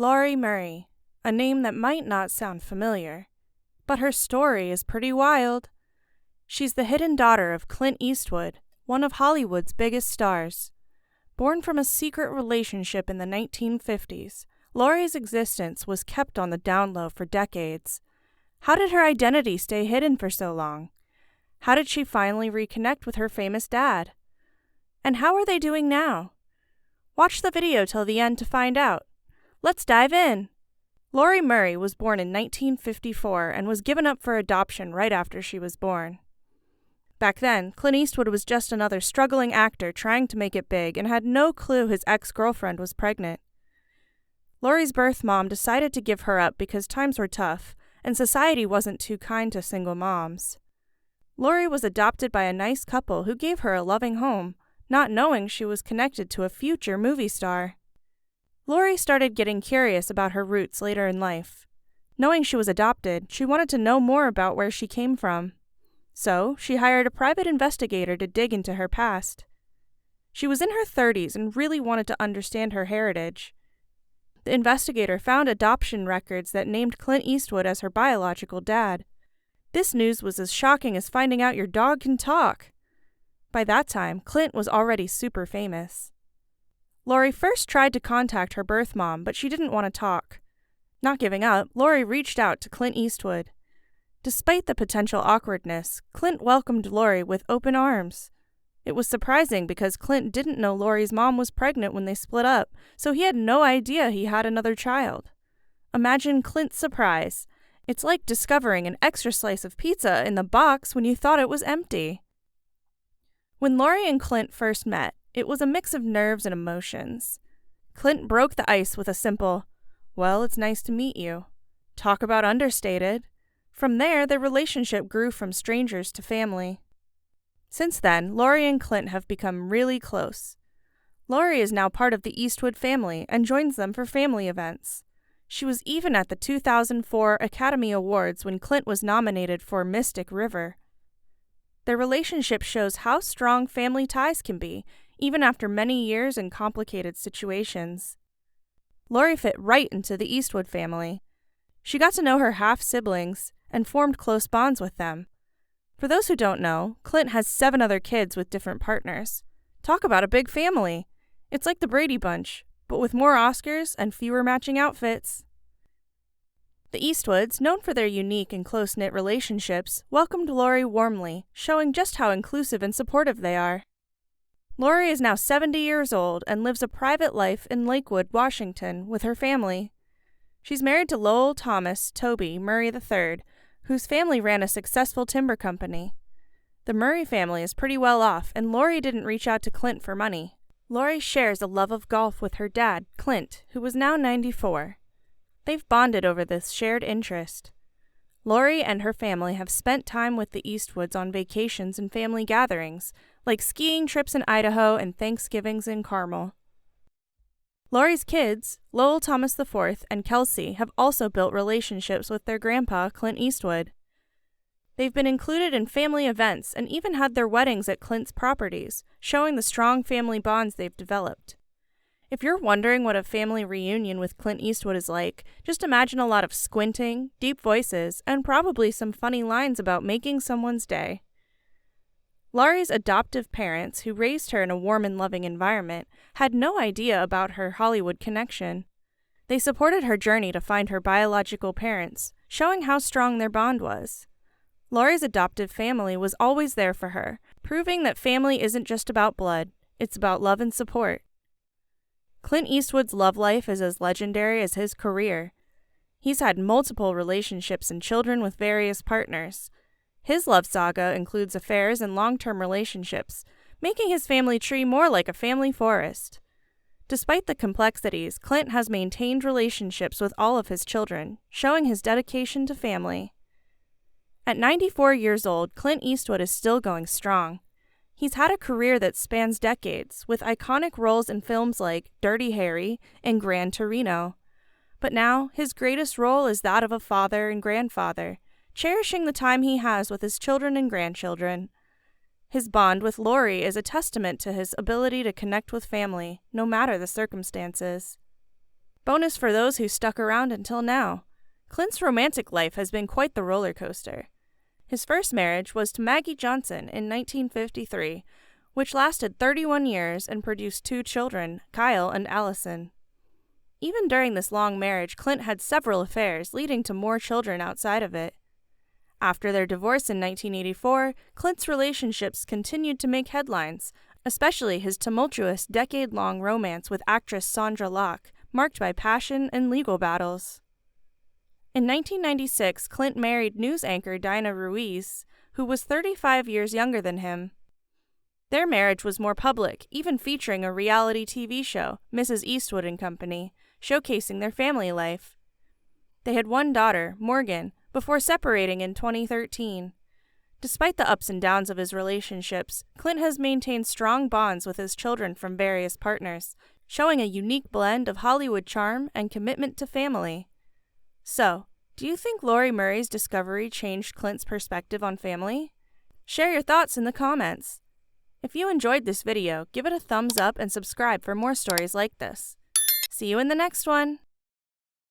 Laurie Murray, a name that might not sound familiar, but her story is pretty wild. She's the hidden daughter of Clint Eastwood, one of Hollywood's biggest stars. Born from a secret relationship in the 1950s, Laurie's existence was kept on the down low for decades. How did her identity stay hidden for so long? How did she finally reconnect with her famous dad? And how are they doing now? Watch the video till the end to find out. Let's dive in! Laurie Murray was born in 1954 and was given up for adoption right after she was born. Back then, Clint Eastwood was just another struggling actor trying to make it big and had no clue his ex-girlfriend was pregnant. Laurie's birth mom decided to give her up because times were tough, and society wasn't too kind to single moms. Laurie was adopted by a nice couple who gave her a loving home, not knowing she was connected to a future movie star. Laurie started getting curious about her roots later in life. Knowing she was adopted, she wanted to know more about where she came from. So, she hired a private investigator to dig into her past. She was in her 30s and really wanted to understand her heritage. The investigator found adoption records that named Clint Eastwood as her biological dad. This news was as shocking as finding out your dog can talk. By that time, Clint was already super famous. Laurie first tried to contact her birth mom, but she didn't want to talk. Not giving up, Laurie reached out to Clint Eastwood. Despite the potential awkwardness, Clint welcomed Laurie with open arms. It was surprising because Clint didn't know Laurie's mom was pregnant when they split up, so he had no idea he had another child. Imagine Clint's surprise. It's like discovering an extra slice of pizza in the box when you thought it was empty. When Laurie and Clint first met, it was a mix of nerves and emotions. Clint broke the ice with a simple, "Well, it's nice to meet you." Talk about understated. From there, their relationship grew from strangers to family. Since then, Laurie and Clint have become really close. Laurie is now part of the Eastwood family and joins them for family events. She was even at the 2004 Academy Awards when Clint was nominated for Mystic River. Their relationship shows how strong family ties can be, even after many years and complicated situations. Laurie fit right into the Eastwood family. She got to know her half-siblings and formed close bonds with them. For those who don't know, Clint has 7 other kids with different partners. Talk about a big family! It's like the Brady Bunch, but with more Oscars and fewer matching outfits. The Eastwoods, known for their unique and close-knit relationships, welcomed Laurie warmly, showing just how inclusive and supportive they are. Laurie is now 70 years old and lives a private life in Lakewood, Washington, with her family. She's married to Lowell Thomas Toby Murray III, whose family ran a successful timber company. The Murray family is pretty well off, and Laurie didn't reach out to Clint for money. Laurie shares a love of golf with her dad, Clint, who was now 94. They've bonded over this shared interest. Laurie and her family have spent time with the Eastwoods on vacations and family gatherings, like skiing trips in Idaho and Thanksgivings in Carmel. Laurie's kids, Lowell Thomas IV and Kelsey, have also built relationships with their grandpa, Clint Eastwood. They've been included in family events and even had their weddings at Clint's properties, showing the strong family bonds they've developed. If you're wondering what a family reunion with Clint Eastwood is like, just imagine a lot of squinting, deep voices, and probably some funny lines about making someone's day. Laurie's adoptive parents, who raised her in a warm and loving environment, had no idea about her Hollywood connection. They supported her journey to find her biological parents, showing how strong their bond was. Laurie's adoptive family was always there for her, proving that family isn't just about blood, it's about love and support. Clint Eastwood's love life is as legendary as his career. He's had multiple relationships and children with various partners. His love saga includes affairs and long-term relationships, making his family tree more like a family forest. Despite the complexities, Clint has maintained relationships with all of his children, showing his dedication to family. At 94 years old, Clint Eastwood is still going strong. He's had a career that spans decades, with iconic roles in films like Dirty Harry and Gran Torino. But now, his greatest role is that of a father and grandfather, cherishing the time he has with his children and grandchildren. His bond with Laurie is a testament to his ability to connect with family, no matter the circumstances. Bonus for those who stuck around until now. Clint's romantic life has been quite the roller coaster. His first marriage was to Maggie Johnson in 1953, which lasted 31 years and produced 2 children, Kyle and Allison. Even during this long marriage, Clint had several affairs, leading to more children outside of it. After their divorce in 1984, Clint's relationships continued to make headlines, especially his tumultuous decade-long romance with actress Sandra Locke, marked by passion and legal battles. In 1996, Clint married news anchor Dinah Ruiz, who was 35 years younger than him. Their marriage was more public, even featuring a reality TV show, Mrs. Eastwood and Company, showcasing their family life. They had 1 daughter, Morgan, before separating in 2013. Despite the ups and downs of his relationships, Clint has maintained strong bonds with his children from various partners, showing a unique blend of Hollywood charm and commitment to family. So, do you think Laurie Murray's discovery changed Clint's perspective on family? Share your thoughts in the comments. If you enjoyed this video, give it a thumbs up and subscribe for more stories like this. See you in the next one!